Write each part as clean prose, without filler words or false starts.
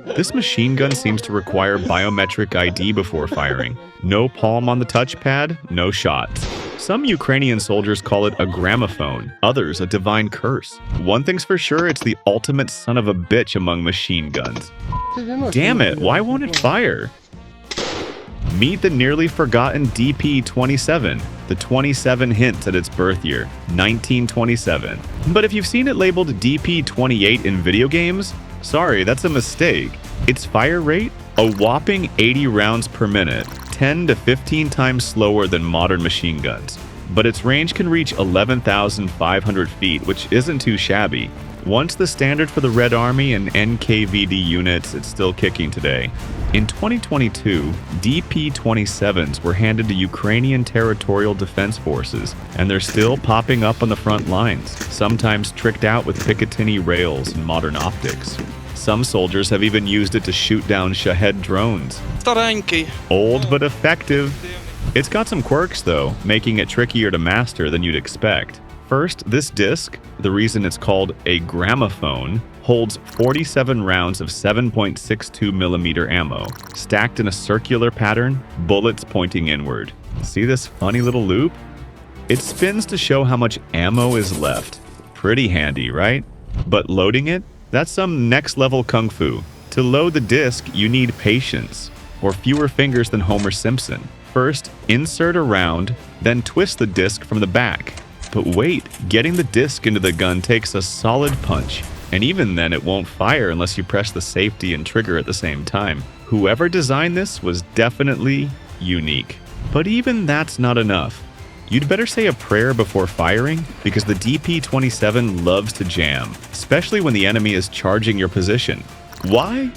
This machine gun seems to require biometric ID before firing. No palm on the touchpad, no shots. Some Ukrainian soldiers call it a gramophone, others a divine curse. One thing's for sure, it's the ultimate son of a bitch among machine guns. Damn it, why won't it fire? Meet the nearly forgotten DP-27. The 27 hints at its birth year, 1927. But if you've seen it labeled DP-28 in video games, sorry, that's a mistake. Its fire rate? A whopping 80 rounds per minute, 10 to 15 times slower than modern machine guns. But its range can reach 11,500 feet, which isn't too shabby. Once the standard for the Red Army and NKVD units, it's still kicking today. In 2022, DP-27s were handed to Ukrainian territorial defense forces, and they're still popping up on the front lines, sometimes tricked out with Picatinny rails and modern optics. Some soldiers have even used it to shoot down Shahed drones. Old but effective. It's got some quirks though, making it trickier to master than you'd expect. First, this disc, the reason it's called a gramophone, holds 47 rounds of 7.62mm ammo, stacked in a circular pattern, bullets pointing inward. See this funny little loop? It spins to show how much ammo is left. Pretty handy, right? But loading it? That's some next level kung fu. To load the disc, you need patience, or fewer fingers than Homer Simpson. First, insert a round, then twist the disc from the back. But wait, getting the disc into the gun takes a solid punch, and even then it won't fire unless you press the safety and trigger at the same time. Whoever designed this was definitely unique. But even that's not enough. You'd better say a prayer before firing, because the DP-27 loves to jam, especially when the enemy is charging your position. Why?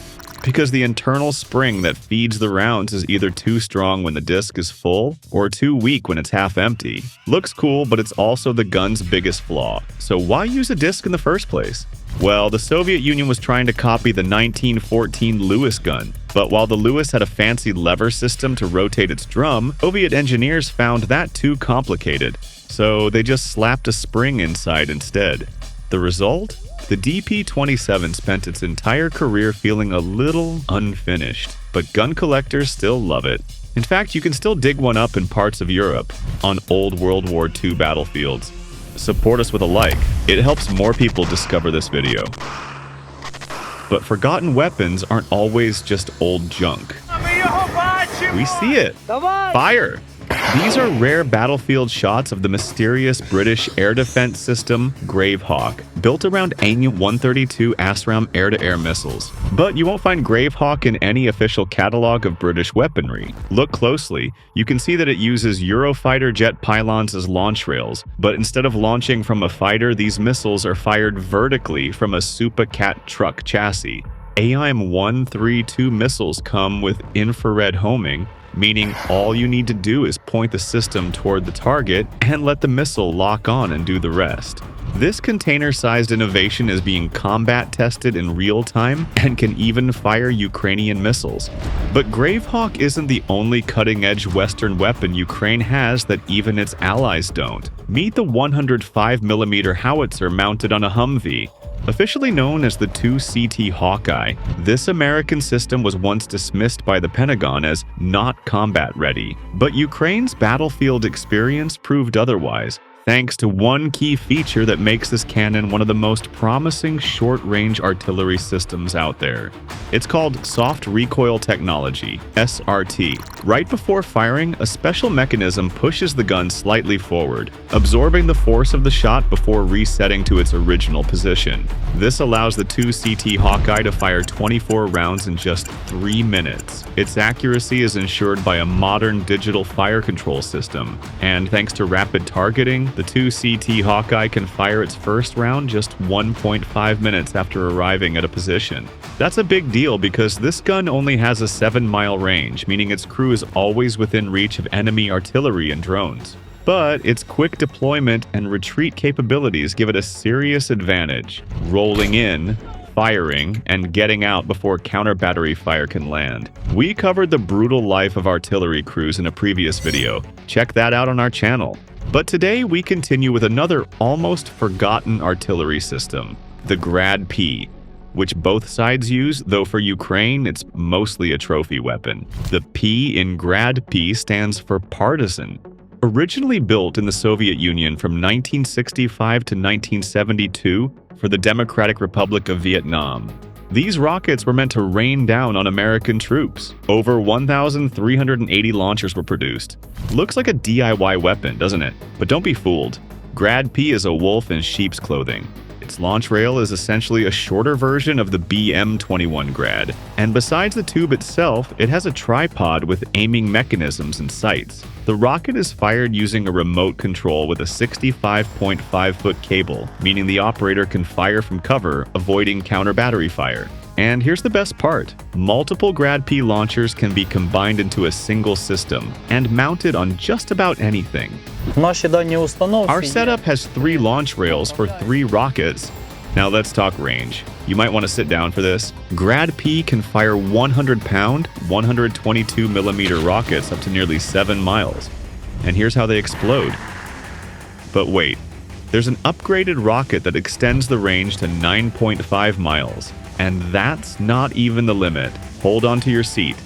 Because the internal spring that feeds the rounds is either too strong when the disc is full, or too weak when it's half empty. Looks cool, but it's also the gun's biggest flaw. So why use a disc in the first place? Well, the Soviet Union was trying to copy the 1914 Lewis gun, but while the Lewis had a fancy lever system to rotate its drum, Soviet engineers found that too complicated, so they just slapped a spring inside instead. The result? The DP-27 spent its entire career feeling a little unfinished, but gun collectors still love it. In fact, you can still dig one up in parts of Europe, on old World War II battlefields. Support us with a like, it helps more people discover this video. But forgotten weapons aren't always just old junk. We see it! Fire! These are rare battlefield shots of the mysterious British air defense system Gravehawk, built around AIM-132 ASRAAM air-to-air missiles. But you won't find Gravehawk in any official catalog of British weaponry. Look closely, you can see that it uses Eurofighter jet pylons as launch rails, but instead of launching from a fighter, these missiles are fired vertically from a Super Cat truck chassis. AIM-132 missiles come with infrared homing, meaning all you need to do is point the system toward the target and let the missile lock on and do the rest. This container-sized innovation is being combat tested in real time and can even fire Ukrainian missiles. But Gravehawk isn't the only cutting-edge Western weapon Ukraine has that even its allies don't. Meet the 105mm howitzer mounted on a Humvee. Officially known as the 2CT Hawkeye, this American system was once dismissed by the Pentagon as not combat ready. But Ukraine's battlefield experience proved otherwise, thanks to one key feature that makes this cannon one of the most promising short-range artillery systems out there. It's called Soft Recoil Technology, SRT. Right before firing, a special mechanism pushes the gun slightly forward, absorbing the force of the shot before resetting to its original position. This allows the 2CT Hawkeye to fire 24 rounds in just 3 minutes. Its accuracy is ensured by a modern digital fire control system, and thanks to rapid targeting, the 2CT Hawkeye can fire its first round just 1.5 minutes after arriving at a position. That's a big deal because this gun only has a 7-mile range, meaning its crew is always within reach of enemy artillery and drones. But its quick deployment and retreat capabilities give it a serious advantage, rolling in, firing, and getting out before counter-battery fire can land. We covered the brutal life of artillery crews in a previous video. Check that out on our channel. But today we continue with another almost forgotten artillery system, the Grad-P. which both sides use, though for Ukraine, it's mostly a trophy weapon. The P in Grad-P stands for partisan. Originally built in the Soviet Union from 1965 to 1972 for the Democratic Republic of Vietnam. These rockets were meant to rain down on American troops. Over 1,380 launchers were produced. Looks like a DIY weapon, doesn't it? But don't be fooled. Grad-P is a wolf in sheep's clothing. Its launch rail is essentially a shorter version of the BM-21 Grad, and besides the tube itself, it has a tripod with aiming mechanisms and sights. The rocket is fired using a remote control with a 65.5-foot cable, meaning the operator can fire from cover, avoiding counter-battery fire. And here's the best part. Multiple Grad-P launchers can be combined into a single system and mounted on just about anything. Our setup has 3 launch rails for 3 rockets. Now let's talk range. You might want to sit down for this. Grad-P can fire 100-pound, 122mm rockets up to nearly 7 miles. And here's how they explode. But wait, there's an upgraded rocket that extends the range to 9.5 miles. And that's not even the limit. Hold on to your seat.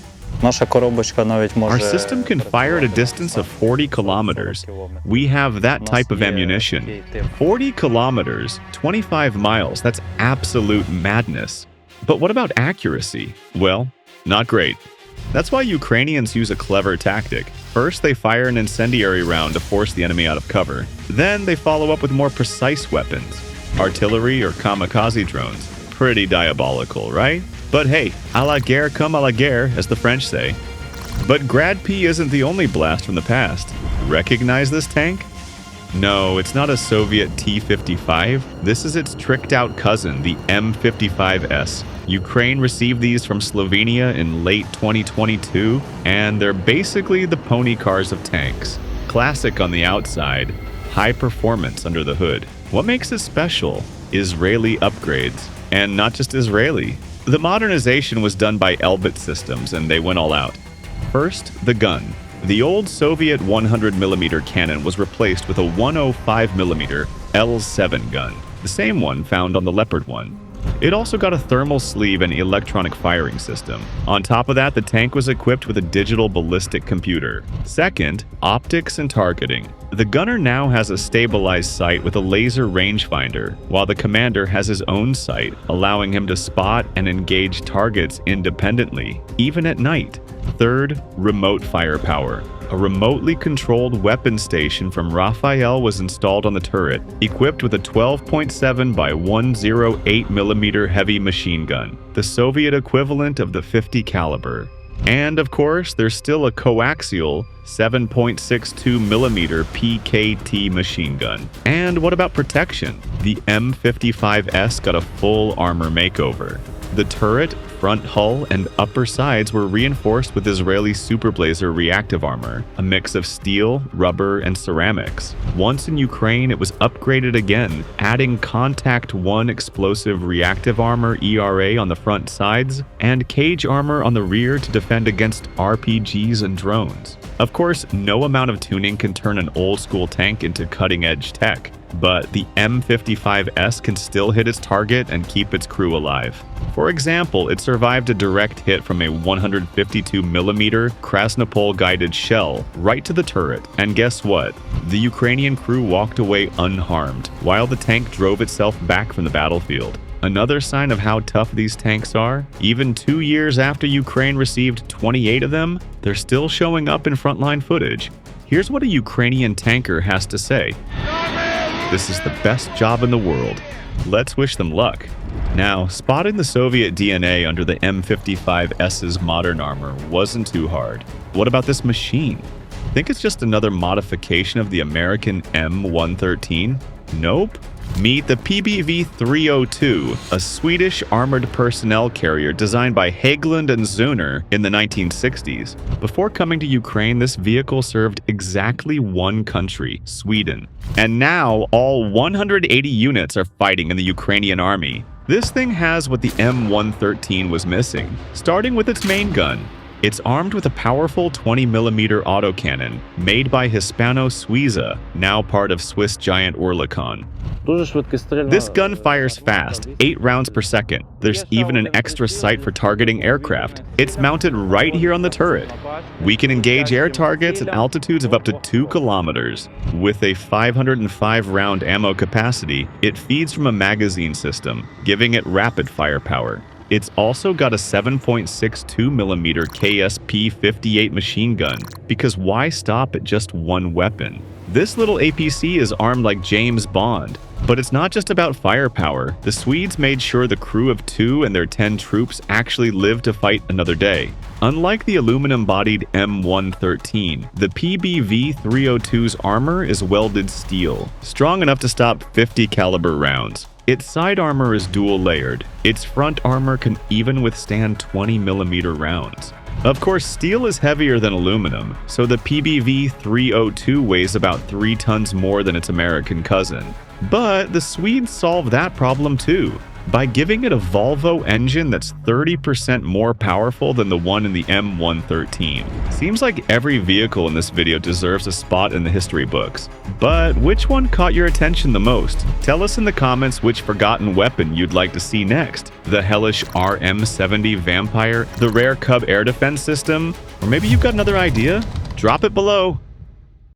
Our system can fire at a distance of 40 kilometers. We have that type of ammunition. 40 kilometers, 25 miles, that's absolute madness. But what about accuracy? Well, not great. That's why Ukrainians use a clever tactic. First, they fire an incendiary round to force the enemy out of cover. Then they follow up with more precise weapons. Artillery or kamikaze drones. Pretty diabolical, right? But hey, à la guerre comme à la guerre, as the French say. But Grad-P isn't the only blast from the past. Recognize this tank? No, it's not a Soviet T-55. This is its tricked-out cousin, the M-55S. Ukraine received these from Slovenia in late 2022, and they're basically the pony cars of tanks. Classic on the outside, high performance under the hood. What makes it special? Israeli upgrades. And not just Israeli. The modernization was done by Elbit Systems, and they went all out. First, the gun. The old Soviet 100mm cannon was replaced with a 105mm L7 gun, the same one found on the Leopard 1. It also got a thermal sleeve and electronic firing system. On top of that, the tank was equipped with a digital ballistic computer. Second, optics and targeting. The gunner now has a stabilized sight with a laser rangefinder, while the commander has his own sight, allowing him to spot and engage targets independently, even at night. Third, remote firepower. A remotely controlled weapon station from Rafael was installed on the turret, equipped with a 12.7 by 108mm heavy machine gun, the Soviet equivalent of the .50 caliber. And of course, there's still a coaxial 7.62mm PKT machine gun. And what about protection? The M-55S got a full armor makeover. The turret, front hull, and upper sides were reinforced with Israeli Superblazer reactive armor, a mix of steel, rubber, and ceramics. Once in Ukraine, it was upgraded again, adding Contact 1 explosive reactive armor ERA on the front sides, and cage armor on the rear to defend against RPGs and drones. Of course, no amount of tuning can turn an old-school tank into cutting-edge tech, but the M-55S can still hit its target and keep its crew alive. For example, it survived a direct hit from a 152mm Krasnopol-guided shell right to the turret, and guess what? The Ukrainian crew walked away unharmed, while the tank drove itself back from the battlefield. Another sign of how tough these tanks are, even 2 years after Ukraine received 28 of them, they're still showing up in frontline footage. Here's what a Ukrainian tanker has to say. This is the best job in the world. Let's wish them luck. Now, spotting the Soviet DNA under the M-55S's modern armor wasn't too hard. What about this machine? Think it's just another modification of the American M113? Nope. Meet the Pbv 302, a Swedish armored personnel carrier designed by Hägglund and Söner in the 1960s. Before coming to Ukraine, this vehicle served exactly one country, Sweden. And now, all 180 units are fighting in the Ukrainian army. This thing has what the M113 was missing, starting with its main gun. It's armed with a powerful 20mm autocannon made by Hispano Suiza, now part of Swiss giant Oerlikon. This gun fires fast, 8 rounds per second. There's even an extra sight for targeting aircraft. It's mounted right here on the turret. We can engage air targets at altitudes of up to 2 kilometers. With a 505-round ammo capacity, it feeds from a magazine system, giving it rapid firepower. It's also got a 7.62mm KSP-58 machine gun, because why stop at just one weapon? This little APC is armed like James Bond. But it's not just about firepower. The Swedes made sure the crew of 2 and their 10 troops actually lived to fight another day. Unlike the aluminum-bodied M113, the Pbv-302's armor is welded steel, strong enough to stop 50 caliber rounds. Its side armor is dual-layered. Its front armor can even withstand 20mm rounds. Of course, steel is heavier than aluminum, so the Pbv-302 weighs about 3 tons more than its American cousin. But the Swedes solved that problem too, by giving it a Volvo engine that's 30% more powerful than the one in the M113. Seems like every vehicle in this video deserves a spot in the history books. But which one caught your attention the most? Tell us in the comments which forgotten weapon you'd like to see next. The hellish RM-70 Vampire, the rare Cub air defense system, or maybe you've got another idea? Drop it below.